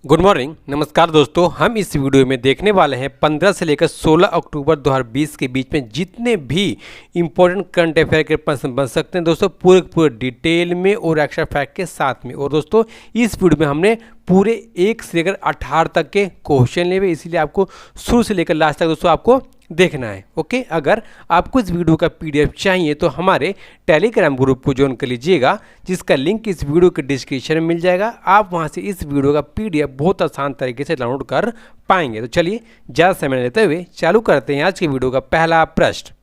Good morning, नमस्कार दोस्तों। हम इस वीडियो में देखने वाले हैं 15 से लेकर 16 अक्टूबर 2020 के बीच में जितने भी इंपॉर्टेंट करंट अफेयर के प्रश्न बन सकते हैं दोस्तों, पूरे डिटेल में और एक्स्ट्रा फैक्ट के साथ में। और दोस्तों इस वीडियो में हमने पूरे 1 से लेकर 18 तक के क्वेश्चन लिए हुए, इसीलिए आपको शुरू से लेकर लास्ट तक दोस्तों आपको देखना है। ओके, अगर आपको इस वीडियो का पीडीएफ चाहिए तो हमारे टेलीग्राम ग्रुप को ज्वाइन कर लीजिएगा, जिसका लिंक इस वीडियो के डिस्क्रिप्शन में मिल जाएगा। आप वहां से इस वीडियो का पीडीएफ बहुत आसान तरीके से डाउनलोड कर पाएंगे। तो चलिए ज़्यादा समय लेते हुए चालू करते हैं आज की वीडियो का पहला प्रश्न।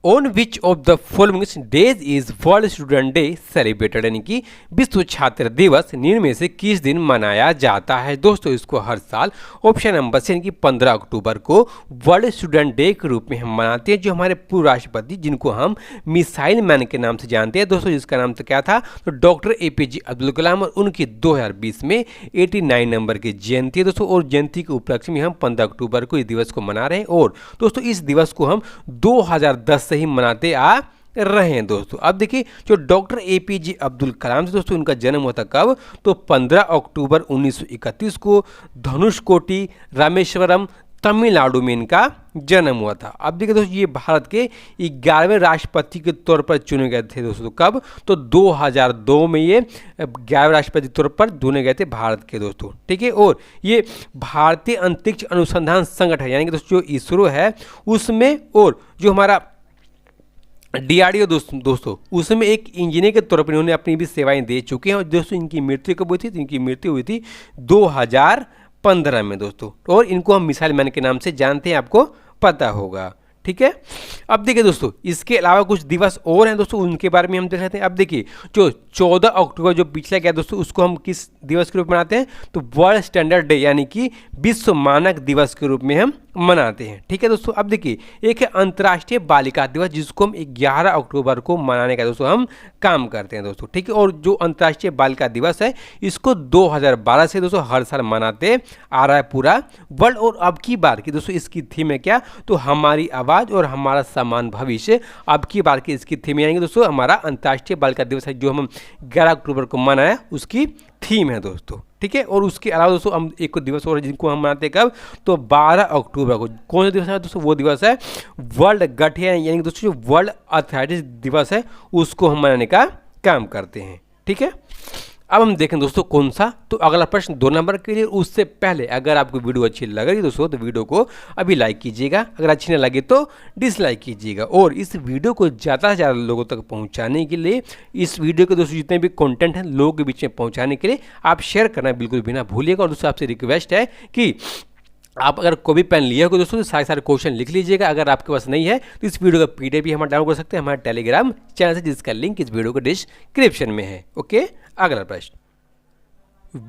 On which of the following days is world student day celebrated, यानी कि विश्व छात्र दिवस निम्न में से किस दिन मनाया जाता है। दोस्तों इसको हर साल ऑप्शन नंबर से यानी कि 15 अक्टूबर को वर्ल्ड स्टूडेंट डे के रूप में हम मनाते हैं। जो हमारे पूर्व राष्ट्रपति जिनको हम मिसाइल मैन के नाम से जानते हैं दोस्तों, जिसका नाम तो क्या था, तो डॉक्टर APJ अब्दुल कलाम, और उनकी 2020 में 89 नंबर की जयंती है दोस्तों। और जयंती के उपलक्ष्य में हम 15 अक्टूबर को इस दिवस को मना रहे हैं। और दोस्तों इस दिवस को हम 2010 से ही मनाते आ रहे हैं दोस्तों। अब देखिए, जो डॉक्टर APJ अब्दुल कलाम से दोस्तों उनका जन्म हुआ था कब, तो 15 अक्टूबर 1931 को धनुषकोटी रामेश्वरम तमिलनाडु में इनका जन्म हुआ था। अब देखिए दोस्तों, ये भारत के 11वें राष्ट्रपति के तौर पर चुने गए थे दोस्तों। कब, तो 2002 में ये 11वें राष्ट्रपति के तौर पर चुने गए थे भारत के दोस्तों। ठीक है, और ये भारतीय अंतरिक्ष अनुसंधान संगठन यानी कि दोस्तों जो इसरो है उसमें, और जो हमारा DRDO दोस्तों उसमें एक इंजीनियर के तौर पर इन्होंने अपनी भी सेवाएं दे चुके हैं। और दोस्तों इनकी मृत्यु कब हुई थी, तो इनकी मृत्यु हुई थी 2015 में दोस्तों। और इनको हम मिसाइल मैन के नाम से जानते हैं, आपको पता होगा। ठीक है, अब देखिए दोस्तों इसके अलावा कुछ दिवस और हैं दोस्तों, उनके बारे में हम देख लेते हैं। अब देखिए, जो 14 अक्टूबर जो पिछला गया दोस्तों, उसको हम किस दिवस के रूप में मनाते हैं, तो वर्ल्ड स्टैंडर्ड डे यानी कि विश्व मानक दिवस के रूप में हम मनाते हैं। ठीक है दोस्तों, अब देखिए एक है अंतर्राष्ट्रीय बालिका दिवस, जिसको हम 11 अक्टूबर को मनाने का दोस्तों हम काम करते हैं दोस्तों। ठीक है, और जो अंतर्राष्ट्रीय बालिका दिवस है इसको 2012 से दोस्तों हर साल मनाते आ रहा है पूरा वर्ल्ड। और अब की बार की दोस्तों इसकी थीम है क्या, तो हमारी आवाज़ और हमारा समान भविष्य। अब की बार की इसकी थीम यानी कि दोस्तों हमारा अंतर्राष्ट्रीय बालिका दिवस है, जो हम 11 अक्टूबर को मनाया, उसकी थीम है दोस्तों। ठीक है, और उसके अलावा दोस्तों हम एक दिवस और जिनको हम मनाते हैं कब, तो 12 अक्टूबर को। कौन सा दिवस है दोस्तों, वो दिवस है वर्ल्ड गठिया यानी कि दोस्तों जो वर्ल्ड अर्थराइटिस दिवस है उसको हम मनाने का काम करते हैं। ठीक है, अब हम देखें दोस्तों कौन सा, तो अगला प्रश्न 2 नंबर के लिए। उससे पहले अगर आपको वीडियो अच्छी लग रही दोस्तों तो वीडियो को अभी लाइक कीजिएगा, अगर अच्छी ना लगे तो डिसलाइक कीजिएगा। और इस वीडियो को ज़्यादा से ज़्यादा लोगों तक पहुंचाने के लिए, इस वीडियो के दोस्तों जितने भी कंटेंट हैं लोगों के बीच में पहुंचाने के लिए आप शेयर करना बिल्कुल भी ना भूलिएगा। और दोस्तों आपसे रिक्वेस्ट है कि आप अगर कोई भी पेन लिया हो दोस्तों तो सारे क्वेश्चन लिख लीजिएगा। अगर आपके पास नहीं है तो इस वीडियो का PDF भी हम डाउनलोड कर सकते हैं हमारे टेलीग्राम चैनल से, जिसका लिंक इस वीडियो के डिस्क्रिप्शन में है। ओके, अगला प्रश्न,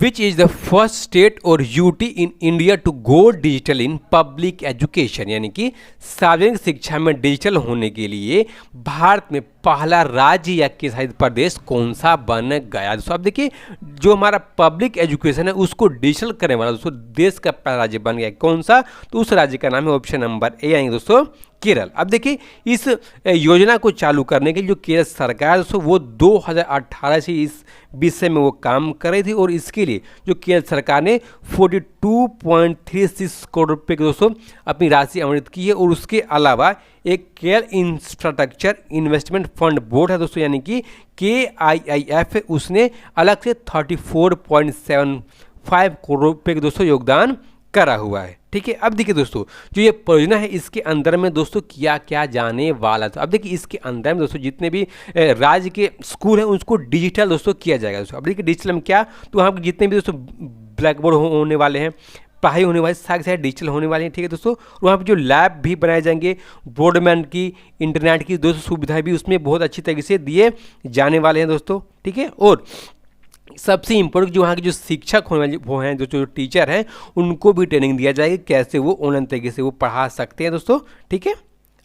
Which is the first state और UT in India to go digital in public education, यानी कि सार्वजनिक शिक्षा में डिजिटल होने के लिए भारत में पहला राज्य या केंद्रशासित प्रदेश कौन सा बन गया दोस्तों। अब देखिए, जो हमारा पब्लिक एजुकेशन है उसको डिजिटल करने वाला दोस्तों देश का पहला राज्य बन गया। कौन सा, तो उस राज्य का नाम है ऑप्शन नंबर A यानी दोस्तों केरल। अब देखिए इस योजना को चालू करने के लिए जो केरल सरकार दोस्तों वो 2018 से इस विषय में वो काम कर रही थी। और इसके लिए जो केरल सरकार ने 42.36 करोड़ रुपये की दोस्तों अपनी राशि आवंटित की है। और उसके अलावा एक Kerala infrastructure investment fund board है दोस्तों यानी कि KIIF, उसने अलग से 34.75 करोड़ रुपये के दोस्तों योगदान करा हुआ है। ठीक है, अब देखिए दोस्तों जो ये परियोजना है इसके अंदर में दोस्तों किया क्या जाने वाला था। अब देखिए इसके अंदर में दोस्तों जितने भी राज्य के स्कूल हैं उसको डिजिटल दोस्तों किया जाएगा दोस्तों। अब देखिए डिजिटल में क्या, तो वहाँ पे जितने भी दोस्तों ब्लैक बोर्ड होने वाले हैं, पढ़ाई होने वाली सारे डिजिटल होने वाले हैं। ठीक है दोस्तों, वहाँ पे जो लैब भी बनाए जाएंगे, ब्रॉडबैंड की, इंटरनेट की दोस्तों सुविधाएं भी उसमें बहुत अच्छी तरीके से दिए जाने वाले हैं दोस्तों। ठीक है, और सबसे इम्पोर्टेंट जो वहाँ के जो शिक्षक होने वाले वो हैं, जो टीचर हैं, उनको भी ट्रेनिंग दिया जाएगी कैसे वो ऑनलाइन तरीके से वो पढ़ा सकते हैं दोस्तों। ठीक है,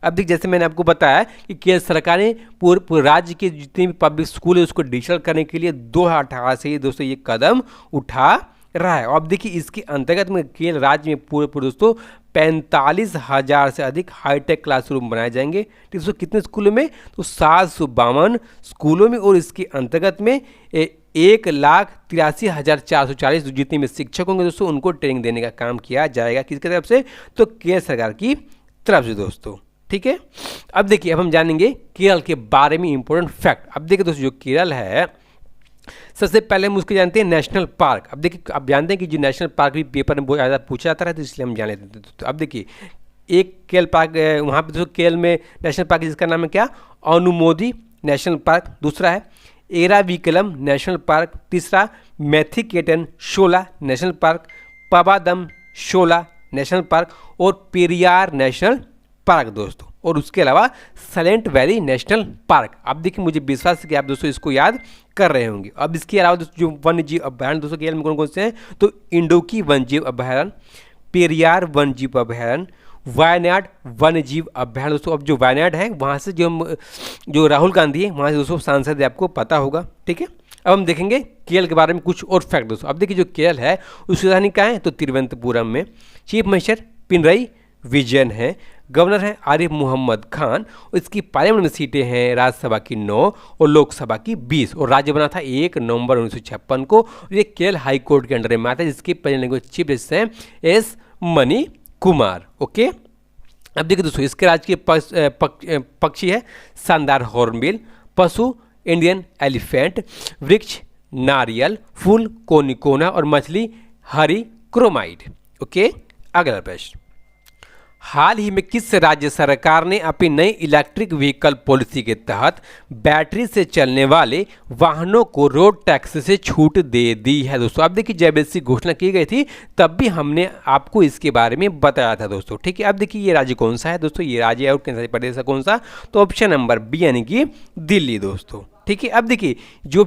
अब देखिए जैसे मैंने आपको बताया कि केंद्र सरकार ने पूरे राज्य के जितने भी पब्लिक स्कूल है उसको डिजिटल करने के लिए 2018 से ही दोस्तों ये कदम उठा रहा है। अब देखिए इसके अंतर्गत में केरल राज्य में पूरे पूरे दोस्तों 45,000 से अधिक हाईटेक क्लासरूम बनाए जाएंगे। ठीक दोस्तों, कितने स्कूलों में? तो 752 स्कूलों में, और इसके अंतर्गत में 1,83,440 जितने में शिक्षक होंगे दोस्तों उनको ट्रेनिंग देने का काम किया जाएगा। किसकी तरफ से? तो केरल सरकार की तरफ से दोस्तों। ठीक है, अब देखिए अब हम जानेंगे केरल के बारे में इंपॉर्टेंट फैक्ट। अब देखिए दोस्तों जो केरल है, सबसे पहले हम उसको जानते हैं नेशनल पार्क। अब देखिए आप जानते हैं कि जो नेशनल पार्क भी पेपर में बहुत ज़्यादा पूछा जाता है, तो इसलिए हम जान लेते हैं। तो अब देखिए एक केरल पार्क वहाँ पे दोस्तों केरल में नेशनल पार्क जिसका नाम है क्या? अनुमोदी नेशनल पार्क। दूसरा है एराविकुलम नेशनल पार्क। तीसरा मैथिकेटन शोला नेशनल पार्क, पबादम शोला नेशनल पार्क और पेरियार नेशनल पार्क दोस्तों। और उसके अलावा साइलेंट वैली नेशनल पार्क। अब देखिए मुझे विश्वास है कि आप दोस्तों इसको याद कर रहे होंगे। अब इसके अलावा दोस्तों जो वन्य जीव अभ्यारण्य दोस्तों केरल में कौन कौन से हैं? तो इंडोकी वन्य जीव अभ्यारण्य, पेरियार वन्य जीव अभ्यारण्य, वायनाड वन्य जीव अभ्यारण्य दोस्तों। अब जो वायनाड है वहाँ से जो राहुल गांधी है वहाँ से दोस्तों सांसद है, आपको पता होगा। ठीक है, अब हम देखेंगे केरल के बारे में कुछ और फैक्ट दोस्तों। अब देखिए जो केरल है उसकी राजधानी कहाँ है? तो तिरुवनंतपुरम में। चीफ मिनिस्टर पिनरई विजयन है। गवर्नर हैं आरिफ मोहम्मद खान। और इसकी पार्लियामेंट में सीटें हैं राज्यसभा की 9 और लोकसभा की 20। और राज्य बना था 1 नवंबर 1956 को। और ये केरल हाई कोर्ट के अंडर में आता है, जिसके प्रेजेंट लैंग्वेज चीफ जस्टिस हैं एस मणि कुमार। ओके, अब देखिए दोस्तों इसके राज्य के पक्षी है शानदार हॉर्नबिल, पशु इंडियन एलिफेंट, वृक्ष नारियल, फूल कोनिकोना और मछली हरी क्रोमाइड। ओके, अगला प्रश्न, हाल ही में किस राज्य सरकार ने अपनी नई इलेक्ट्रिक व्हीकल पॉलिसी के तहत बैटरी से चलने वाले वाहनों को रोड टैक्स से छूट दे दी है दोस्तों? अब देखिए जब इसकी घोषणा की गई थी तब भी हमने आपको इसके बारे में बताया था दोस्तों। ठीक है, अब देखिए ये राज्य कौन सा है दोस्तों? ये राज्य और केंद्र शासित प्रदेश कौन सा? तो ऑप्शन नंबर बी यानी कि दिल्ली दोस्तों। ठीक है, अब देखिए जो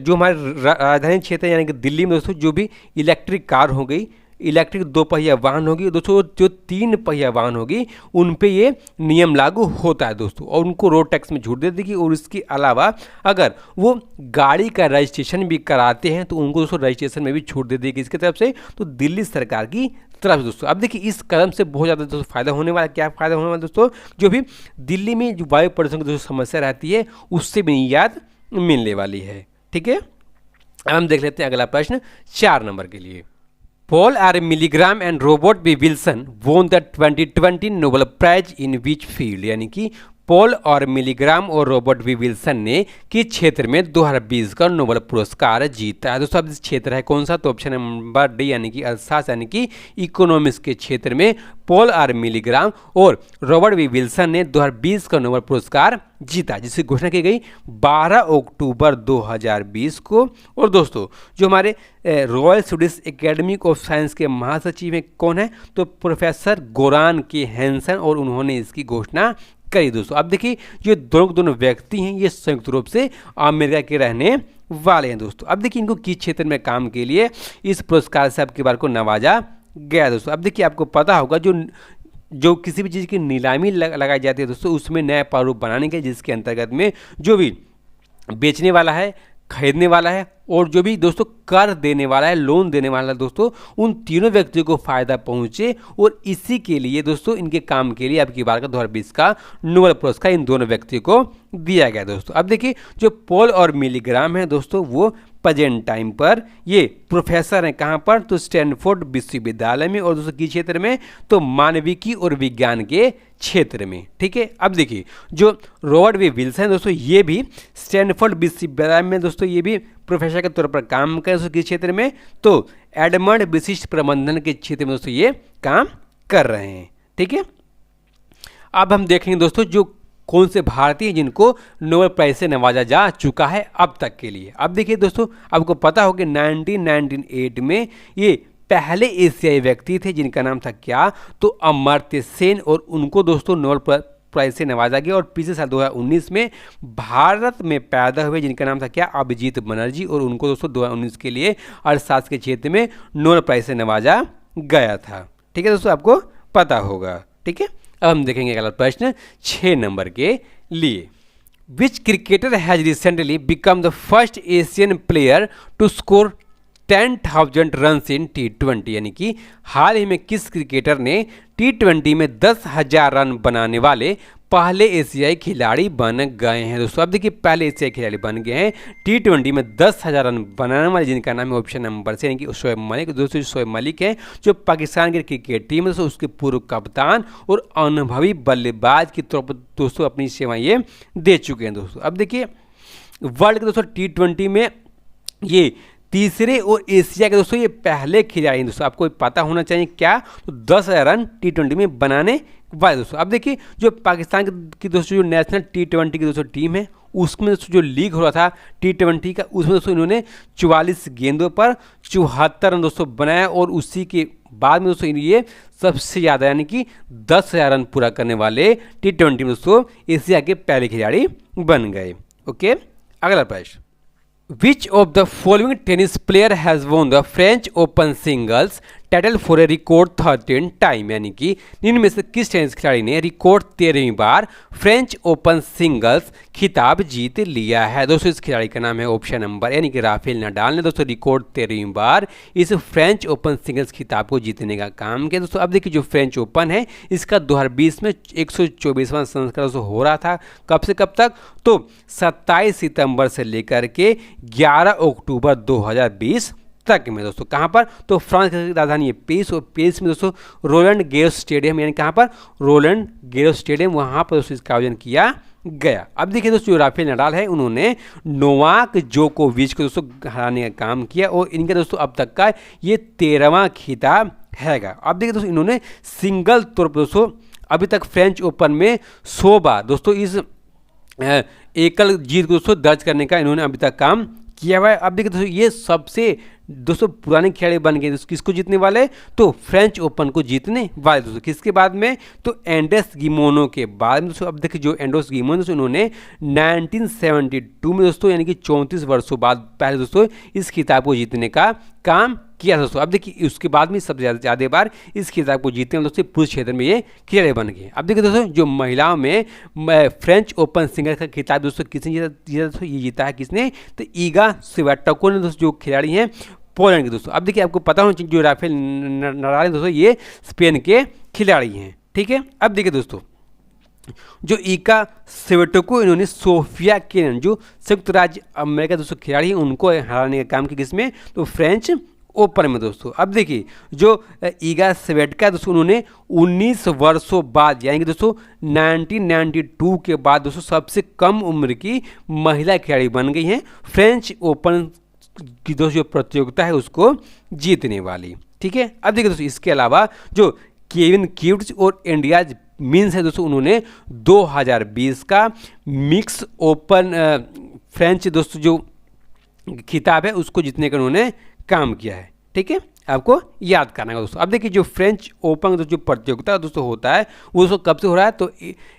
हमारे राजधानी क्षेत्र यानी कि दिल्ली में दोस्तों जो भी इलेक्ट्रिक कार हो गई, इलेक्ट्रिक 2 पहिया वाहन होगी दोस्तों, जो 3 पहिया वाहन होगी उन पे ये नियम लागू होता है दोस्तों, और उनको रोड टैक्स में छूट दे देगी। और इसके अलावा अगर वो गाड़ी का रजिस्ट्रेशन भी कराते हैं तो उनको दोस्तों रजिस्ट्रेशन में भी छूट दे देगी इसकी तरफ से, तो दिल्ली सरकार की तरफ से दोस्तों। अब देखिए इस कदम से बहुत ज़्यादा दोस्तों फायदा होने वाला। क्या फायदा होने वाला दोस्तों? जो भी दिल्ली में जो वायु प्रदूषण की दोस्तों समस्या रहती है उससे भी निजात मिलने वाली है। ठीक है, अब हम देख लेते हैं अगला प्रश्न 4 नंबर के लिए। Paul R. Milgram and Robert B. Wilson won the 2020 Nobel Prize in which field? यानी कि पॉल और मिलीग्राम और रॉबर्ट वी विल्सन ने किस क्षेत्र में 2020 का नोबेल पुरस्कार जीता है दोस्तों? अब इस क्षेत्र है कौन सा? तो ऑप्शन नंबर डी यानी कि अर्थशास्त्र यानी कि इकोनॉमिक्स के क्षेत्र में पॉल आर मिलीग्राम और रॉबर्ट वी विल्सन ने 2020 का नोबेल पुरस्कार जीता, जिसकी घोषणा की गई 12 अक्टूबर 2020 को। और दोस्तों जो हमारे royal Swedish academy of science के महासचिव हैं कौन है? तो प्रोफेसर गोरान के हैंसन, और उन्होंने इसकी घोषणा करी दोस्तों। अब देखिए ये दोनों व्यक्ति हैं ये संयुक्त रूप से अमेरिका के रहने वाले हैं दोस्तों। अब देखिए इनको किस क्षेत्र में काम के लिए इस पुरस्कार से आपकी बार को नवाजा गया दोस्तों? अब देखिए आपको पता होगा जो किसी भी चीज़ की नीलामी लगाई जाती है दोस्तों उसमें नया प्रारूप बनाने के, जिसके अंतर्गत में जो भी बेचने वाला है, खरीदने वाला है और जो भी दोस्तों कर देने वाला है, लोन देने वाला है दोस्तों, उन तीनों व्यक्तियों को फायदा पहुंचे। और इसी के लिए दोस्तों इनके काम के लिए आपकी बार का 2020 का नोबेल पुरस्कार इन दोनों व्यक्तियों को दिया गया दोस्तों। अब देखिए जो पॉल और मिलीग्राम है दोस्तों वो प्रेजेंट टाइम पर ये प्रोफेसर हैं कहाँ पर? तो स्टैनफोर्ड विश्वविद्यालय में, और दोस्तों किस क्षेत्र में? तो मानविकी और विज्ञान के क्षेत्र में। ठीक है, अब देखिए जो रॉबर्ट वी विल्सन दोस्तों ये भी स्टैनफोर्ड विश्वविद्यालय में दोस्तों ये भी प्रोफेसर के तौर पर काम करें दोस्तों किस क्षेत्र में? तो एडमंड विशिष्ट प्रबंधन के क्षेत्र में दोस्तों ये काम कर रहे हैं। ठीक है, अब हम देखेंगे दोस्तों जो कौन से भारतीय जिनको नोबेल प्राइज से नवाजा जा चुका है अब तक के लिए। अब देखिए दोस्तों आपको पता हो कि 1998 में ये पहले एशियाई व्यक्ति थे जिनका नाम था क्या? तो अमर्त्य सेन, और उनको दोस्तों नोबेल प्राइज से नवाजा गया। और पिछले साल 2019 में भारत में पैदा हुए जिनका नाम था क्या? अभिजीत बनर्जी, और उनको दोस्तों 2019 के लिए अर्थशास्त्र के क्षेत्र में नोबेल प्राइज से नवाजा गया था। ठीक है दोस्तों, आपको पता होगा। ठीक है, अब हम देखेंगे अगला प्रश्न 6 नंबर के लिए। Which cricketer has recently become the first Asian player to score 10,000 run in T20, यानी कि हाल ही में किस क्रिकेटर ने T20 में 10,000 रन बनाने वाले पहले एशियाई खिलाड़ी बन गए हैं। दोस्तों अब देखिए पहले एशियाई खिलाड़ी बन गए हैं T20 में 10,000 रन बनाने वाले, जिनका नाम है ऑप्शन नंबर से, यानी कि शोएब मलिक। दोस्तों शोएब मलिक हैं जो पाकिस्तान की क्रिकेट टीम है, उसके पूर्व कप्तान और अनुभवी बल्लेबाज के तौर पर दोस्तों अपनी सेवाएं ये दे चुके हैं। दोस्तों अब देखिए वर्ल्ड के दोस्तों T20 में ये तीसरे और एशिया के दोस्तों ये पहले खिलाड़ी हैं। दोस्तों आपको पता होना चाहिए क्या, तो 10,000 रन T20 में बनाने वाले। दोस्तों अब देखिए जो पाकिस्तान की दोस्तों जो नेशनल T20 की दोस्तों टीम है, उसमें दोस्तों जो लीग हो रहा था T20 का, उसमें दोस्तों इन्होंने 44 गेंदों पर 74 रन दोस्तों बनाया और उसी के बाद में दोस्तों ये सबसे ज़्यादा यानी कि 10,000 रन पूरा करने वाले T20 में दोस्तों एशिया के पहले खिलाड़ी बन गए। ओके, अगला प्रश्न, Which of the following tennis player has won the French Open singles title for a record 13 time, यानी कि इनमें से किस टेनिस खिलाड़ी ने रिकॉर्ड 13वीं बार फ्रेंच ओपन सिंगल्स खिताब जीत लिया है। दोस्तों इस खिलाड़ी का नाम है ऑप्शन नंबर, यानी कि राफेल नडाल ने दोस्तों रिकॉर्ड 13वीं बार इस फ्रेंच ओपन सिंगल्स खिताब को जीतने का काम किया। दोस्तों अब देखिए जो फ्रेंच ओपन है इसका 2020 में 124वां संस्करण हो रहा था। कब से कब तक, तो 27 सितंबर से लेकर के 11 अक्टूबर 2020 तक में। दोस्तों कहाँ पर, तो फ्रांस की राजधानी है पेरिस, और पेरिस में दोस्तों रोलैंड गैरोस स्टेडियम, यानी कहाँ पर, रोलैंड गैरोस स्टेडियम, वहाँ पर दोस्तों इसका आयोजन किया गया। अब देखिए दोस्तों जो राफेल नडाल है उन्होंने नोवाक जोकोविच को दोस्तों हराने का काम किया और इनका दोस्तों अब तक का ये 13वां खिताब हैगा। अब देखिए दोस्तों इन्होंने सिंगल तौर पर दोस्तों अभी तक फ्रेंच ओपन में 100 बार दोस्तों इस एकल जीत को दोस्तों दर्ज करने का इन्होंने अभी तक काम किया हुआ है। अब देखिए दोस्तों ये सबसे दोस्तों पुराने खिलाड़ी बन गए। दोस्तों किसको जीतने वाले, तो फ्रेंच ओपन को जीतने वाले। दोस्तों किसके बाद में, तो एंडेस गिमोनो के बाद में। दोस्तों अब देखिए जो एंडेस गिमोनो दोस्तों इन्होंने 1972 में दोस्तों यानी कि 34 वर्षों बाद पहले दोस्तों इस खिताब को जीतने का काम किया। दोस्तों अब देखिए उसके बाद में सबसे ज़्यादा बार इस खिताब को जीतने में दोस्तों पुरुष क्षेत्र में ये खिलाड़ी बन गए। अब देखिए दोस्तों जो महिलाओं में फ्रेंच ओपन सिंगल्स का खिताब दोस्तों किसने जीता, दोस्तों ये जीता है किसने, तो ईगा स्वियाटेको ने दोस्तों, जो खिलाड़ी हैं पोलैंड के। दोस्तों अब देखिए आपको पता होना चाहिए जो राफेल नडाल दोस्तों ये स्पेन के खिलाड़ी हैं। ठीक है, अब देखिए दोस्तों जो ईगा स्वियाटेको इन्होंने सोफिया केनिन जो संयुक्त राज्य अमेरिका दोस्तों खिलाड़ी हैं उनको हराने का काम किया, किसमें, तो फ्रेंच ओपन में। दोस्तों अब देखिए जो ईगा स्वियाटेका दोस्तों उन्होंने 19 वर्षों बाद यानी कि दोस्तों 1992 के बाद दोस्तों सबसे कम उम्र की महिला खिलाड़ी बन गई हैं फ्रेंच ओपन की दोस्तों जो प्रतियोगिता है उसको जीतने वाली। ठीक है, अब देखिए दोस्तों इसके अलावा जो केविन किव्ट्स और इंडियाज मीन्स है दोस्तों उन्होंने 2020 का मिक्स ओपन फ्रेंच दोस्तों जो खिताब है उसको जीतने का उन्होंने काम किया है। ठीक है, आपको याद करना है दोस्तों। अब देखिए जो फ्रेंच ओपन जो प्रतियोगिता दोस्तों होता है वो दोस्तों कब से हो रहा है, तो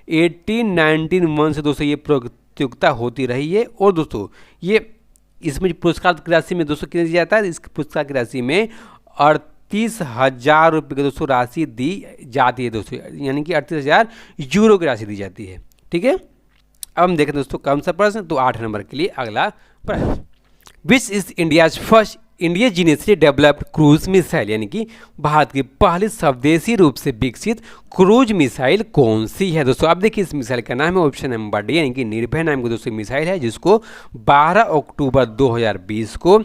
1891 से दोस्तों ये प्रतियोगिता होती रही है। और दोस्तों ये इसमें पुरस्कार की राशि में दोस्तों कितने दिया जाता है, इस पुरस्कार की राशि में 38,000 रुपये की दोस्तों राशि दी जाती है दोस्तों, यानी कि 38,000 यूरो की राशि दी जाती है। ठीक है, अब हम देखें दोस्तों कौन सा प्रश्न, तो 8 नंबर के लिए अगला प्रश्न, which is India's first indigenously developed cruise missile, यानी कि भारत की पहली स्वदेशी रूप से विकसित क्रूज मिसाइल कौन सी है। दोस्तों अब देखिए इस मिसाइल का नाम है ऑप्शन नंबर डी, यानी कि निर्भय नाम की दोस्तों मिसाइल है जिसको 12 अक्टूबर 2020 को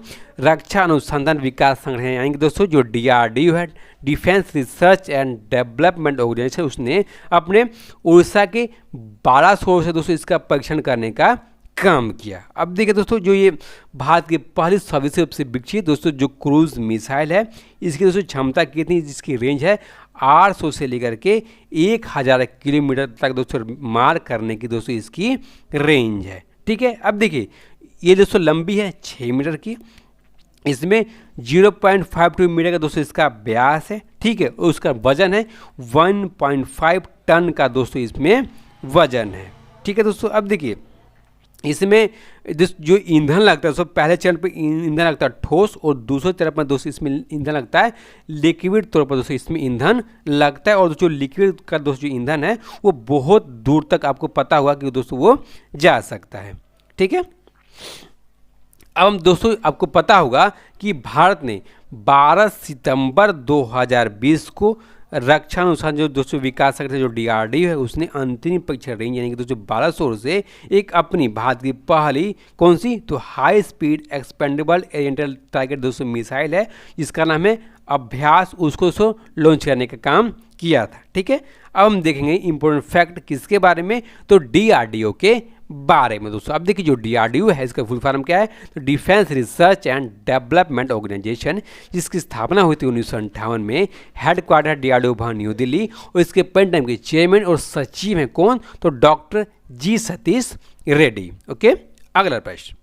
रक्षा अनुसंधान विकास संगठन यानी कि दोस्तों जो DRDO है, defence research and development organisation, उसने अपने उड़ीसा के बालासोर से दोस्तों इसका परीक्षण करने का काम किया। अब देखिए दोस्तों जो ये भारत की पहली स्वदेशी रूप से विकसित दोस्तों जो क्रूज मिसाइल है इसकी दोस्तों क्षमता कितनी, जिसकी रेंज है 800 से लेकर के 1000 किलोमीटर तक दोस्तों मार करने की दोस्तों इसकी रेंज है। ठीक है, अब देखिए ये दोस्तों लंबी है 6 मीटर की, इसमें 0.52 मीटर का दोस्तों इसका व्यास है। ठीक है, और उसका वजन है 1.5 टन का दोस्तों इसमें वजन है। ठीक है दोस्तों, अब देखिए इसमें जो ईंधन लगता है दोस्तों पहले चरण पर ईंधन लगता है ठोस और दूसरे चरण पर दोस्तों इसमें ईंधन लगता है लिक्विड तौर पर दोस्तों इसमें ईंधन लगता है। और जो लिक्विड का दोस्तों जो ईंधन है वो बहुत दूर तक आपको पता होगा कि दोस्तों वो जा सकता है। ठीक है, अब हम दोस्तों आपको पता होगा कि भारत ने 12 सितंबर 2020 को रक्षा अनुसंधान जो दोस्तों विकास संगठन जो DRDO है उसने अंतरिम परीक्षण रेंज यानी कि दोस्तों बालासोर से एक अपनी भारत की पहली कौन सी तो हाई स्पीड एक्सपेंडेबल एरिएंटल टारगेट दोस्तों मिसाइल है जिसका नाम है अभ्यास, उसको दोस्तों लॉन्च करने का काम किया था। ठीक है, अब हम देखेंगे इंपॉर्टेंट फैक्ट किसके बारे में तो DRDO के बारे में दोस्तों। अब देखिए जो DRDO है इसका फुल फॉर्म क्या है तो defence research and development organisation, जिसकी स्थापना हुई थी 1958 में। हेडक्वार्टर DRDO भवन न्यू दिल्ली और इसके पेन टाइम के चेयरमैन और सचिव हैं कौन तो doctor G Satish Reddy. Okay, अगला प्रश्न,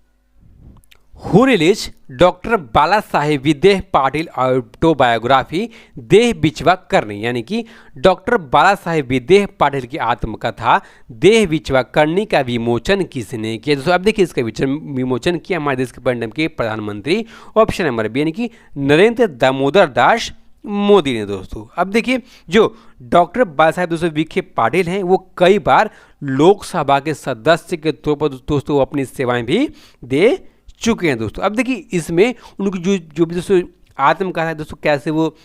who release doctor Bala Saheb Videh Patil autobiography Deh Bichwa करनी, यानी कि डॉक्टर बाला साहेब विदेह पाटिल की आत्मकथा देह बिचवा करनी का विमोचन किसने किया। दोस्तों अब देखिए इसका विमोचन किया हमारे देश के पंजाब के प्रधानमंत्री ऑप्शन नंबर बी यानी कि नरेंद्र दामोदर दास मोदी ने। दोस्तों अब देखिए जो डॉक्टर बाला साहेब दोस्तों विखे पाटिल हैं वो कई बार लोकसभा के सदस्य के तौर पर दोस्तों अपनी सेवाएं भी दे चुके हैं। दोस्तों अब देखिए इसमें उनकी जो भी दोस्तों आत्मकथा है दोस्तों कैसे वो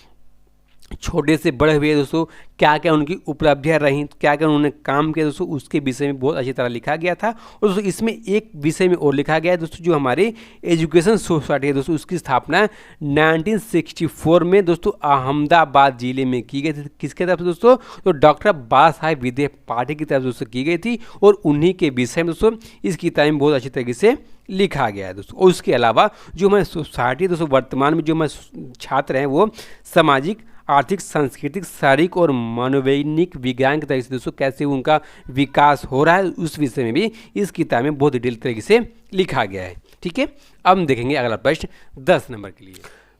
छोटे से बड़े हुए दोस्तों, क्या क्या उनकी उपलब्धियां रहीं, क्या क्या उन्होंने काम किया दोस्तों, उसके विषय में बहुत अच्छी तरह लिखा गया था। और दोस्तों इसमें एक विषय में और लिखा गया है दोस्तों, जो हमारे एजुकेशन सोसाइटी है दोस्तों उसकी स्थापना 1964 में दोस्तों अहमदाबाद जिले में की गई थी। किसके तरफ से दोस्तों तो डॉक्टर बाला साहेब विदेह पाटिल की तरफ दोस्तों की गई थी और उन्हीं के विषय में दोस्तों इस किताब में बहुत अच्छी तरीके से लिखा गया है दोस्तों। और उसके अलावा जो हमारी सोसाइटी दोस्तों वर्तमान में जो हमारे छात्र हैं वो सामाजिक, आर्थिक, सांस्कृतिक, शारीरिक और मनोवैज्ञानिक विज्ञान के तरीके से दोस्तों कैसे उनका विकास हो रहा है उस विषय में भी इस किताब में बहुत डिटेल तरीके से लिखा गया है। ठीक है, अब हम देखेंगे अगला प्रश्न 10 नंबर के लिए।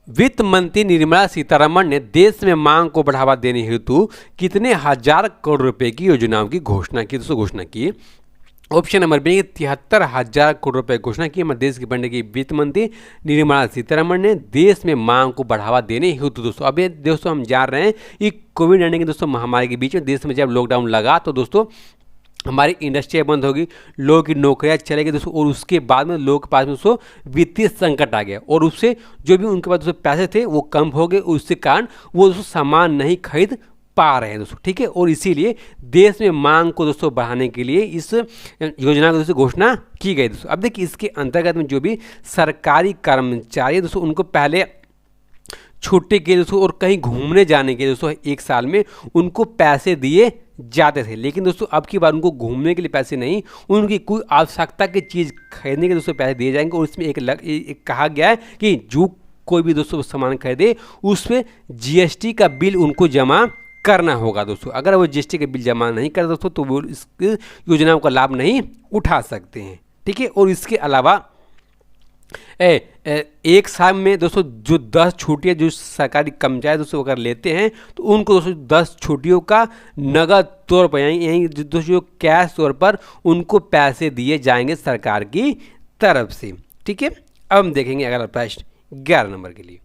वित्त मंत्री निर्मला सीतारमण ने देश में मांग को बढ़ावा देने हेतु कितने हजार करोड़ रुपए की योजनाओं की घोषणा की दोस्तों घोषणा की। ऑप्शन नंबर बी 73,000 करोड़ रुपए घोषणा की हमारे देश की बनने की वित्त मंत्री निर्मला सीतारमण ने देश में मांग को बढ़ावा देने हेतु। दोस्तों अब ये दोस्तों हम जान रहे हैं कि कोविड-19 की दोस्तों महामारी के बीच में देश में जब लॉकडाउन लगा तो दोस्तों हमारी इंडस्ट्रियाँ बंद होगी, लोगों की नौकरियाँ चलेगी दोस्तों, और उसके बाद में लोगों के पास में दोस्तों वित्तीय संकट आ गया और उससे जो भी उनके पास दोस्तों पैसे थे वो कम हो गए, उसके कारण वो दोस्तों सामान नहीं खरीद पा रहे हैं दोस्तों। ठीक है, और इसीलिए देश में मांग को दोस्तों बढ़ाने के लिए इस योजना की दोस्तों घोषणा की गई। दोस्तों अब देखिए इसके अंतर्गत में जो भी सरकारी कर्मचारी दोस्तों उनको पहले छुट्टी के दोस्तों और कहीं घूमने जाने के दोस्तों एक साल में उनको पैसे दिए जाते थे, लेकिन दोस्तों अब की बार उनको घूमने के लिए पैसे नहीं, उनकी कोई आवश्यकता की चीज़ खरीदने के दोस्तों पैसे दिए जाएंगे। और इसमें एक कहा गया है कि जो कोई भी दोस्तों सामान खरीदे उस पर GST का बिल उनको जमा करना होगा दोस्तों। अगर वो GST के बिल जमा नहीं कर दोस्तों तो वो इस योजनाओं का लाभ नहीं उठा सकते हैं। ठीक है, और इसके अलावा एक साल में दोस्तों जो 10 छुट्टियाँ जो सरकारी कर्मचारी दोस्तों अगर लेते हैं तो उनको दोस्तों 10 छुट्टियों का नगद तौर पर यहीं दोस्तों जो कैश तौर पर उनको पैसे दिए जाएंगे सरकार की तरफ से। ठीक है, अब हम देखेंगे अगला प्रश्न 11 नंबर के लिए।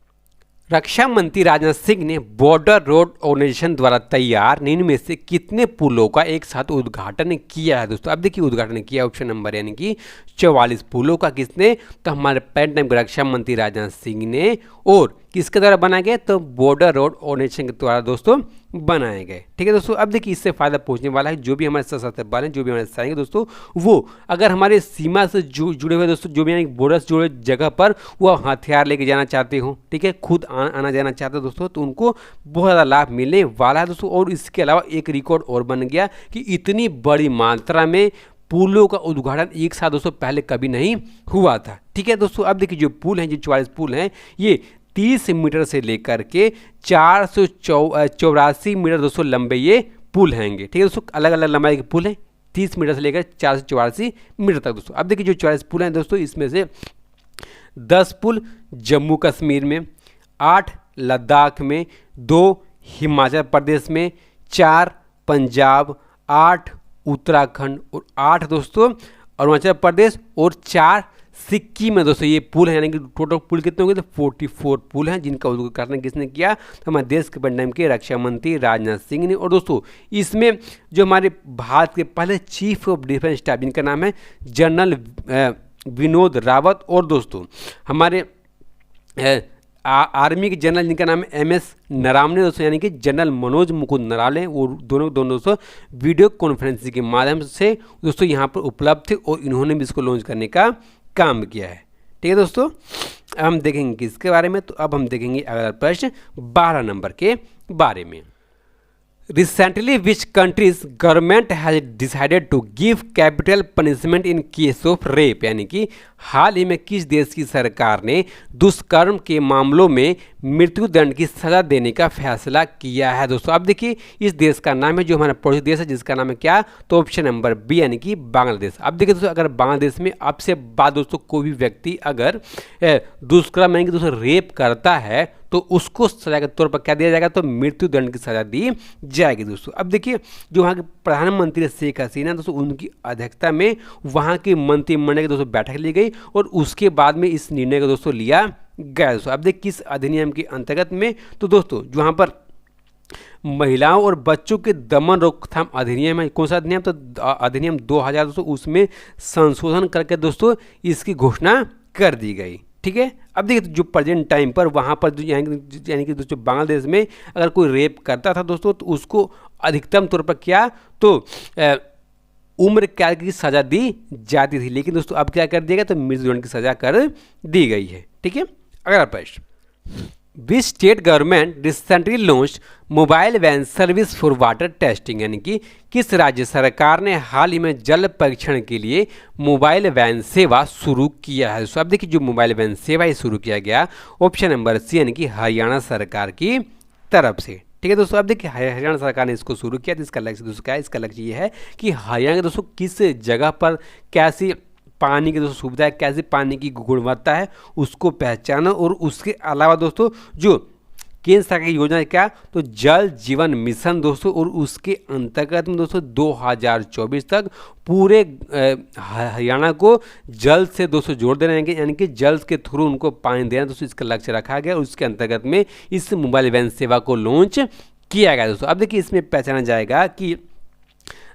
रक्षा मंत्री राजनाथ सिंह ने बॉर्डर रोड ऑर्गेनाइजेशन द्वारा तैयार निम्न में से कितने पुलों का एक साथ उद्घाटन किया है दोस्तों। अब देखिए उद्घाटन किया ऑप्शन नंबर यानी कि 44 पुलों का किसने तो हमारे पैन टाइम रक्षा मंत्री राजनाथ सिंह ने, और किसके द्वारा बनाए गए तो बॉर्डर रोड ऑर्गेनाइजेशन के द्वारा दोस्तों बनाए गए। ठीक है दोस्तों, अब देखिए इससे फायदा पहुंचने वाला है जो भी हमारे सशस्त्र बल हैं, जो भी हमारे सैनिक दोस्तों वो अगर हमारे सीमा से जुड़े हुए दोस्तों जो भी यानी बॉर्डर से जुड़े जगह पर वो हथियार लेके जाना चाहते हो, ठीक है, खुद आना जाना चाहते हो दोस्तों, तो उनको बहुत ज़्यादा लाभ मिलने वाला है दोस्तों। और इसके अलावा एक रिकॉर्ड और बन गया कि इतनी बड़ी मात्रा में पुलों का उद्घाटन एक साथ दोस्तों पहले कभी नहीं हुआ था। ठीक है दोस्तों, अब देखिए जो पुल हैं जो 44 पुल हैं ये 30 मीटर से लेकर के 484 मीटर दोस्तों लंबे ये पुल हैंगे। ठीक है दोस्तों, अलग अलग लंबाई के पुल हैं 30 मीटर से लेकर 484 मीटर तक दोस्तों। अब देखिए जो 44 पुल हैं दोस्तों इसमें से 10 पुल जम्मू कश्मीर में, 8 लद्दाख में, 2 हिमाचल प्रदेश में, 4 पंजाब, 8 उत्तराखंड और 8 दोस्तों अरुणाचल प्रदेश और 4 सिक्किम में दोस्तों ये पुल है। यानी कि टोटल पुल कितने होंगे तो 44 पुल हैं जिनका उद्घाटन किसने किया तो हमारे देश के नाम के रक्षा मंत्री राजनाथ सिंह ने। और दोस्तों इसमें जो हमारे भारत के पहले चीफ ऑफ डिफेंस स्टाफ जिनका नाम है जनरल विनोद रावत और दोस्तों हमारे आर्मी के जनरल जिनका नाम है MS नरावने दोस्तों, यानी कि जनरल मनोज मुकुंद नरावने, वो दोनों दोस्तों वीडियो कॉन्फ्रेंसिंग के माध्यम से दोस्तों यहाँ पर उपलब्ध थे और इन्होंने भी इसको लॉन्च करने का काम किया है। ठीक है दोस्तों, अब हम देखेंगे किसके बारे में, तो अब हम देखेंगे अगला प्रश्न 12 नंबर के बारे में। Recently, which country's government has decided to give capital punishment in case of rape? यानी कि हाल ही में किस देश की सरकार ने दुष्कर्म के मामलों में मृत्युदंड की सजा देने का फैसला किया है दोस्तों। अब देखिए इस देश का नाम है, जो हमारा पड़ोसी देश है, जिसका नाम है क्या, तो ऑप्शन नंबर बी यानी कि बांग्लादेश। अब देखिए दोस्तों, अगर बांग्लादेश में अब से बाद दोस्तों कोई भी व्यक्ति अगर दुष्कर्म यानी कि दोस्तों रेप करता है तो उसको सजा के तौर पर क्या दिया जाएगा, तो मृत्युदंड की सजा दी जाएगी दोस्तों। अब देखिए जो वहाँ के प्रधानमंत्री शेख हसीना दोस्तों, उनकी अध्यक्षता में वहाँ की मंत्रिमंडल की दोस्तों बैठक ली गई और उसके बाद में इस निर्णय को दोस्तों लिया गया दोस्तों। अब देखिए किस अधिनियम के अंतर्गत में, तो दोस्तों जो वहाँ पर महिलाओं और बच्चों के दमन रोकथाम अधिनियम है, कौन सा अधिनियम, तो अधिनियम 2000 दोस्तों, उसमें संशोधन करके दोस्तों इसकी घोषणा कर दी गई। ठीक है, अब देखिए जो प्रेजेंट टाइम पर वहाँ पर यानी कि दोस्तों बांग्लादेश में अगर कोई रेप करता था दोस्तों तो उसको अधिकतम तौर पर क्या, तो उम्र कैद की सज़ा दी जाती थी, लेकिन दोस्तों अब क्या कर दिया गया, तो मृत्युदंड की सज़ा कर दी गई है। ठीक है, अगला प्रश्न, which state government recently launch mobile van service for water testing? यानी कि किस राज्य सरकार ने हाल ही में जल परीक्षण के लिए मोबाइल वैन सेवा शुरू किया है? अब देखिए जो मोबाइल वैन सेवा ये शुरू किया गया ऑप्शन नंबर सी यानी कि हरियाणा सरकार की तरफ से। ठीक है दोस्तों, अब देखिए हरियाणा सरकार ने इसको शुरू किया, तो इसका लक्ष्य दोस्तों क्या है, इसका लक्ष्य ये है कि हरियाणा के दोस्तों किस जगह पर कैसी पानी की दोस्तों सुविधा है, कैसे पानी की गुणवत्ता है, उसको पहचाना। और उसके अलावा दोस्तों जो केंद्र सरकार की योजना है क्या, तो जल जीवन मिशन दोस्तों, और उसके अंतर्गत में दोस्तों 2024 तक पूरे हरियाणा को जल से दोस्तों जोड़ देना है, यानी कि जल के थ्रू उनको पानी देना दोस्तों, इसका लक्ष्य रखा गया। उसके अंतर्गत में इस मोबाइल वैन सेवा को लॉन्च किया गया दोस्तों। अब देखिए इसमें पहचाना जाएगा कि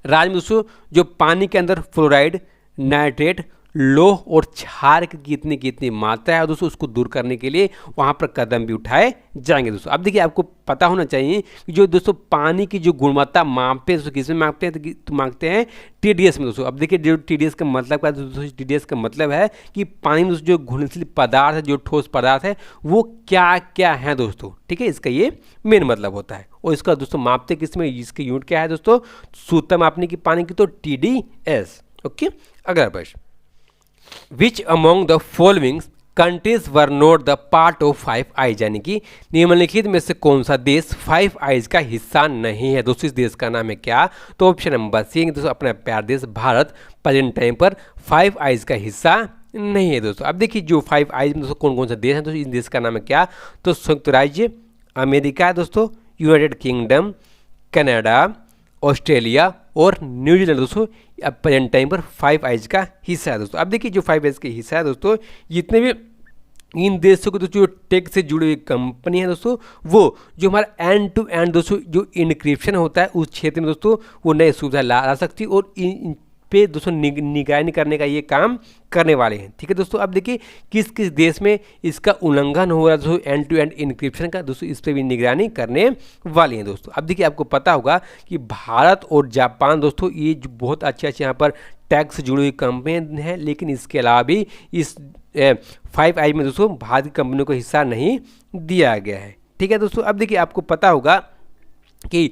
राज्य में दोस्तों जो पानी के अंदर फ्लोराइड, नाइट्रेट, लोह और क्षार की कितनी मात्रा है दोस्तों, उसको दूर करने के लिए वहाँ पर कदम भी उठाए जाएंगे दोस्तों। अब देखिए आपको पता होना चाहिए कि जो दोस्तों पानी की जो गुणवत्ता मापते हैं दोस्तों, किसमें मापते हैं, तो मांगते हैं TDS में दोस्तों। अब देखिए जो TDS का मतलब क्या है दोस्तों, TDS का मतलब है कि पानी में दोस्तों जो घुलनशील पदार्थ है, जो ठोस पदार्थ है, वो क्या क्या है दोस्तों। ठीक है, इसका ये मेन मतलब होता है। और इसका दोस्तों मापते किसमें, इसकी यूनिट क्या है दोस्तों, शुद्धता मापने की पानी की, तो TDS। ओके, अगला प्रश्न, which among the following countries were not the part of 5 eyes? यानी कि निम्नलिखित में से कौन सा देश 5 आइज का हिस्सा नहीं है दोस्तों। इस देश का नाम है क्या, तो ऑप्शन नंबर सी दोस्तों अपना प्यारा देश भारत प्रेजेंट टाइम पर 5 आइज का हिस्सा नहीं है दोस्तों। अब देखिए जो 5 आइज में दोस्तों कौन कौन सा देश है दोस्तों, इस देश का नाम है क्या, तो संयुक्त राज्य अमेरिका है दोस्तों, यूनाइटेड किंगडम, कनाडा, ऑस्ट्रेलिया और न्यूजीलैंड दोस्तों अब प्रेजेंट टाइम पर 5 आइज का हिस्सा है दोस्तों। अब देखिए जो 5 आइज का हिस्सा है दोस्तों, जितने भी इन देशों के दोस्तों जो टेक से जुड़ी हुई कंपनी है दोस्तों, वो जो हमारा एंड टू एंड दोस्तों जो इनक्रिप्शन होता है उस क्षेत्र में दोस्तों वो नई सुविधा ला सकती है और इन पे दोस्तों निगरानी करने का ये काम करने वाले हैं। ठीक है दोस्तों, अब देखिए किस किस देश में इसका उल्लंघन हो रहा है दोस्तों एंड टू एंड इनक्रिप्शन का दोस्तों, इस पर भी निगरानी करने वाले हैं दोस्तों। अब देखिए आपको पता होगा कि भारत और जापान दोस्तों ये बहुत अच्छे यहाँ पर टैक्स से जुड़ी हुई कंपनी हैं, लेकिन इसके अलावा भी इस 5 आइज में दोस्तों भारत की कंपनियों को हिस्सा नहीं दिया गया है। ठीक है दोस्तों, अब देखिए आपको पता होगा कि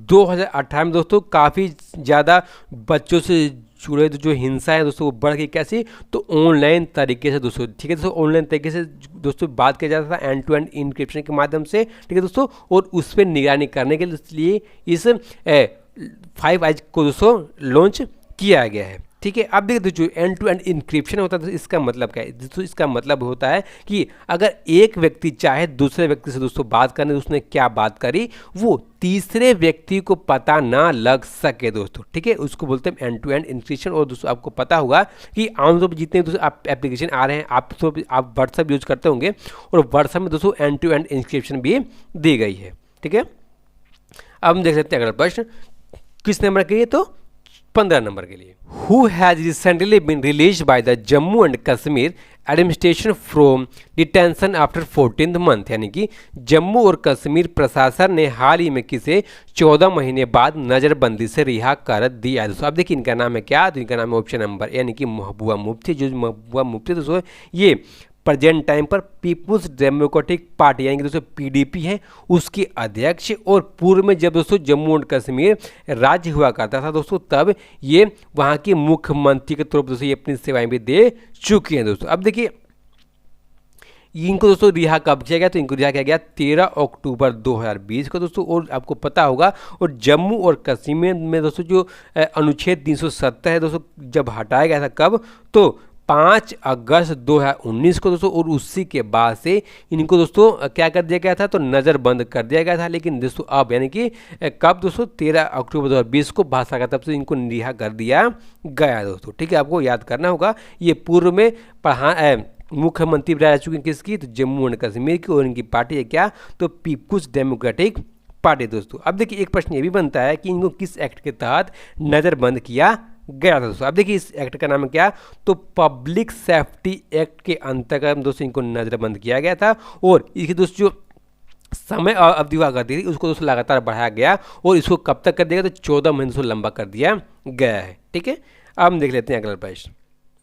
2018 में दोस्तों काफ़ी ज़्यादा बच्चों से जुड़े जो हिंसा है दोस्तों वो बढ़ गई, कैसे, तो ऑनलाइन तरीके से दोस्तों। ठीक है दोस्तों, ऑनलाइन तरीके से दोस्तों बात किया जाता था एंड टू एंड इनक्रिप्शन के माध्यम से। ठीक है दोस्तों, और उस पर निगरानी करने के लिए इस 5 आइज को दोस्तों लॉन्च किया गया है। ठीक है, अब देखिए जो एंड टू एंड इनक्रिप्शन होता है तो इसका मतलब क्या है दोस्तों, इसका मतलब होता है कि अगर एक व्यक्ति चाहे दूसरे व्यक्ति से दोस्तों बात करने, उसने क्या बात करी वो तीसरे व्यक्ति को पता ना लग सके दोस्तों। ठीक है, उसको बोलते हैं एंड टू एंड इनक्रिप्शन। और दोस्तों आपको पता होगा कि आमतौर पर जितने दोस्तों आप एप्लीकेशन आ रहे हैं, आप व्हाट्सएप यूज करते होंगे और व्हाट्सएप में दोस्तों एंड टू एंड इनक्रिप्शन भी दी गई है। ठीक है, अब हम देख सकते हैं अगला प्रश्न किस नंबर के लिए, तो 15 नंबर के लिए। Who has recently been release by the Jammu and Kashmir administration from detention after 14th month, यानी कि जम्मू और कश्मीर प्रशासन ने हाल ही में किसे 14 महीने बाद नज़रबंदी से रिहा कर दिया है। दोस्तों अब देखिए इनका नाम है क्या, तो इनका नाम है ऑप्शन नंबर यानी कि महबूबा मुफ्ती। जो महबूबा मुफ्ती दोस्तों ये प्रेजेंट टाइम पर पीपुल्स डेमोक्रेटिक पार्टी यानी कि दोस्तों पीडीपी है उसकी अध्यक्ष, और पूर्व में जब दोस्तों जम्मू एंड कश्मीर राज्य हुआ करता था दोस्तों तब ये वहाँ के मुख्यमंत्री के तौर पर दोस्तों ये अपनी सेवाएं भी दे चुके हैं दोस्तों। अब देखिए इनको दोस्तों रिहा कब किया गया, तो इनको रिहा किया गया 13 अक्टूबर 2020 को दोस्तों। और आपको पता होगा और जम्मू और कश्मीर में दोस्तों जो अनुच्छेद 370 है दोस्तों जब हटाया गया था कब, तो 5 अगस्त 2019 को दोस्तों, और उसी के बाद से इनको दोस्तों क्या कर दिया गया था, तो नज़रबंद कर दिया गया था। लेकिन दोस्तों अब यानी कि कब दोस्तों 13 अक्टूबर 2020 को भाषा का तब से इनको रिहा कर दिया गया दोस्तों। ठीक है, आपको याद करना होगा ये पूर्व में मुख्यमंत्री रह चुके हैं किसकी, तो जम्मू एंड कश्मीर की, और इनकी पार्टी है क्या, तो पीपुल्स डेमोक्रेटिक पार्टी दोस्तों। अब देखिए एक प्रश्न ये भी बनता है कि इनको किस एक्ट के तहत नज़रबंद किया गया था दोस्तों। अब देखिए इस एक्ट का नाम है क्या, तो पब्लिक सेफ्टी एक्ट के अंतर्गत दोस्तों इनको नज़रबंद किया गया था। और इसकी दोस्तों जो समय अवधि हुआ करती थी उसको दोस्तों लगातार बढ़ाया गया, और इसको कब तक कर दिया गया, तो 14 महीने से लंबा कर दिया गया है। ठीक है, अब हम देख लेते हैं अगला प्रश्न।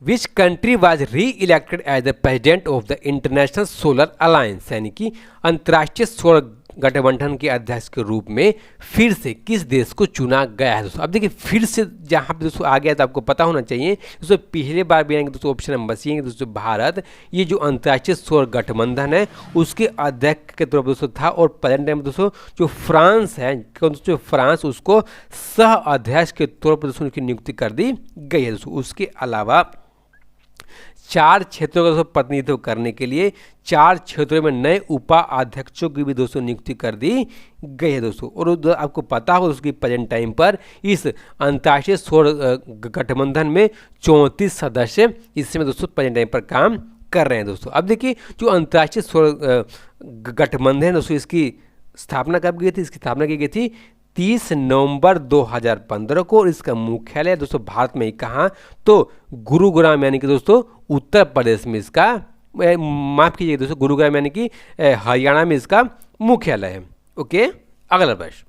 Which country was re elected as the president of the international solar alliance, यानी कि अंतर्राष्ट्रीय सौर गठबंधन के अध्यक्ष के रूप में फिर से किस देश को चुना गया है दोस्तों। अब देखिए फिर से जहाँ पे दोस्तों आ गया तो आपको पता होना चाहिए दोस्तों, पिछले बार भी आएंगे दोस्तों ऑप्शन नंबर सी है दोस्तों भारत, ये जो अंतर्राष्ट्रीय सौर गठबंधन है उसके अध्यक्ष के तौर पर दोस्तों था। और प्रेजेंट टाइम दोस्तों जो फ्रांस है दोस्तों, फ्रांस उसको सह अध्यक्ष के तौर पर दोस्तों उसकी नियुक्ति कर दी गई है दोस्तों। उसके अलावा 4 क्षेत्रों का दोस्तों प्रतिनिधित्व करने के लिए 4 क्षेत्रों में नए उपाध्यक्षों की भी दोस्तों नियुक्ति कर दी गई है दोस्तों। और आपको पता हो उसकी प्रेजेंट टाइम पर इस अंतर्राष्ट्रीय सौर गठबंधन में 34 सदस्य इसमें दोस्तों प्रेजेंट टाइम पर काम कर रहे हैं दोस्तों। अब देखिए जो अंतर्राष्ट्रीय सौर गठबंधन है दोस्तों इसकी स्थापना कब की थी, इसकी स्थापना की गई थी 30 नवंबर 2015 को, और इसका मुख्यालय दोस्तों भारत में ही कहाँ, तो गुरुग्राम यानी कि दोस्तों उत्तर प्रदेश में इसका, माफ कीजिए दोस्तों गुरुग्राम यानी कि हरियाणा में इसका मुख्यालय है। ओके, अगला प्रश्न।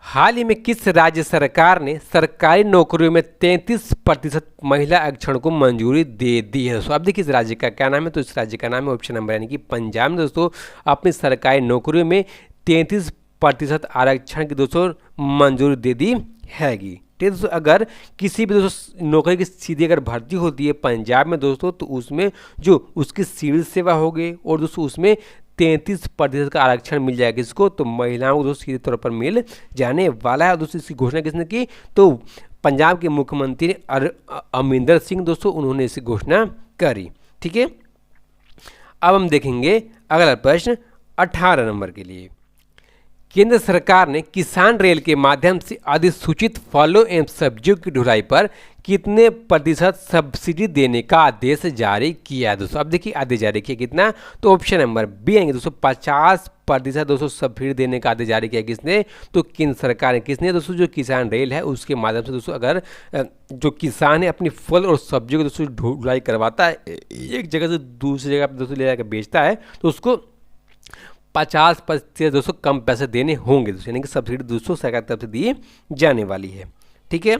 हाल ही में किस राज्य सरकार ने सरकारी नौकरियों में 33% महिला आरक्षण को मंजूरी दे दी है दोस्तों। अब देखिए इस राज्य का क्या नाम है, तो इस राज्य का नाम है ऑप्शन नंबर यानी कि पंजाब में दोस्तों अपनी सरकारी नौकरियों में 33% आरक्षण की दोस्तों मंजूरी दे दी हैगी। ठीक है दोस्तों, अगर किसी भी दोस्तों नौकरी की सीधी अगर भर्ती होती है पंजाब में दोस्तों, तो उसमें जो उसकी सिविल सेवा होगी और दोस्तों उसमें 33% का आरक्षण मिल जाएगा किसको, तो महिलाओं को दोस्तों सीधे तौर पर मिल जाने वाला है। दोस्तों इसकी घोषणा किसने की, तो पंजाब के मुख्यमंत्री अमरिंदर सिंह दोस्तों उन्होंने इसकी घोषणा करी। ठीक है, अब हम देखेंगे अगला प्रश्न 18 नंबर के लिए। केंद्र सरकार ने किसान रेल के माध्यम से अधिसूचित फलों एवं सब्जियों की ढुलाई पर कितने प्रतिशत सब्सिडी देने का आदेश जारी किया दोस्तों। अब देखिए आदेश जारी किया कितना, तो ऑप्शन नंबर बी आएंगे दोस्तों 50% दोस्तों सब्सिडी देने का आदेश जारी किया किसने, तो केंद्र सरकार ने। किसने दोस्तों, जो किसान रेल है उसके माध्यम से दोस्तों अगर जो किसान है अपनी फल और सब्जियों को दोस्तों ढुलाई करवाता है एक जगह से दूसरी जगह पर दोस्तों ले जाकर बेचता है, तो उसको 50% दोस्तों कम पैसे देने होंगे दोस्तों, यानी कि सब्सिडी दोस्तों सरकार की तरफ से दी जाने वाली है। ठीक है,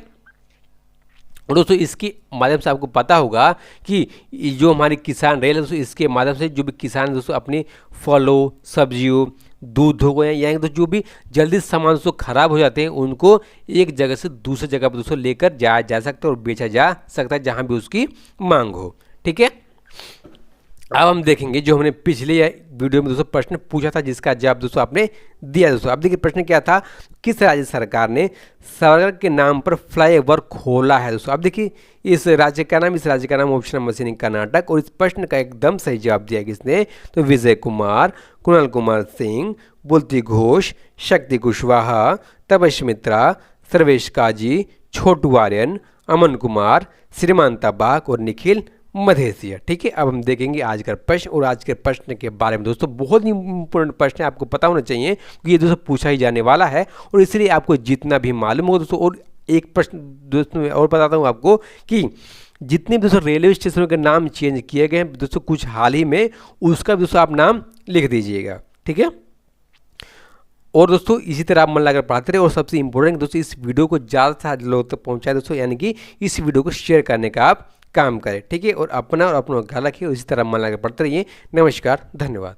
और दोस्तों इसके माध्यम से आपको पता होगा कि जो हमारी किसान रेल है दोस्तों इसके माध्यम से जो भी किसान दोस्तों अपनी फलों सब्जियों दूध हो गए या जो भी जल्दी सामान दोस्तों खराब हो जाते हैं उनको एक जगह से दूसरी जगह पर दोस्तों लेकर जाया जा सकता है और बेचा जा सकता है जहाँ भी उसकी मांग हो। ठीक है, अब हम देखेंगे जो हमने पिछले वीडियो में दोस्तों प्रश्न पूछा था जिसका जवाब दोस्तों आपने दिया दोस्तों। अब देखिए प्रश्न क्या था, किस राज्य सरकार ने सावरकर के नाम पर फ्लाईओवर खोला है दोस्तों। अब देखिए इस राज्य का नाम ऑप्शन नंबर सी कर्नाटक, और इस प्रश्न का एकदम सही जवाब दिया किसने, तो विजय कुमार, कुणाल कुमार सिंह, बुल्टी घोष, शक्ति कुशवाहा, तपस्मित्रा, सर्वेश काजी, छोटू आर्यन, अमन कुमार, श्रीमान तबाक और निखिल मधेसिया। ठीक है, अब हम देखेंगे आज का प्रश्न, और आज के प्रश्न के बारे में दोस्तों बहुत ही इंपॉर्टेंट प्रश्न है, आपको पता होना चाहिए क्योंकि ये दोस्तों पूछा ही जाने वाला है, और इसलिए आपको जितना भी मालूम हो दोस्तों और एक प्रश्न दोस्तों और बताता हूँ आपको कि जितने भी दोस्तों रेलवे स्टेशनों के नाम चेंज किए गए हैं दोस्तों कुछ हाल ही में, उसका भी दोस्तों आप नाम लिख दीजिएगा, ठीक है। और दोस्तों इसी तरह आप मन लगाकर पढ़ाते रहे। और सबसे इंपॉर्टेंट दोस्तों, इस वीडियो को ज़्यादा से ज़्यादा लोगों तक पहुँचाए दोस्तों, यानी कि इस वीडियो को शेयर करने का आप काम करें, ठीक है। और अपना घर रखिए, इसी तरह मन लगाकर पढ़ते रहिए। नमस्कार, धन्यवाद।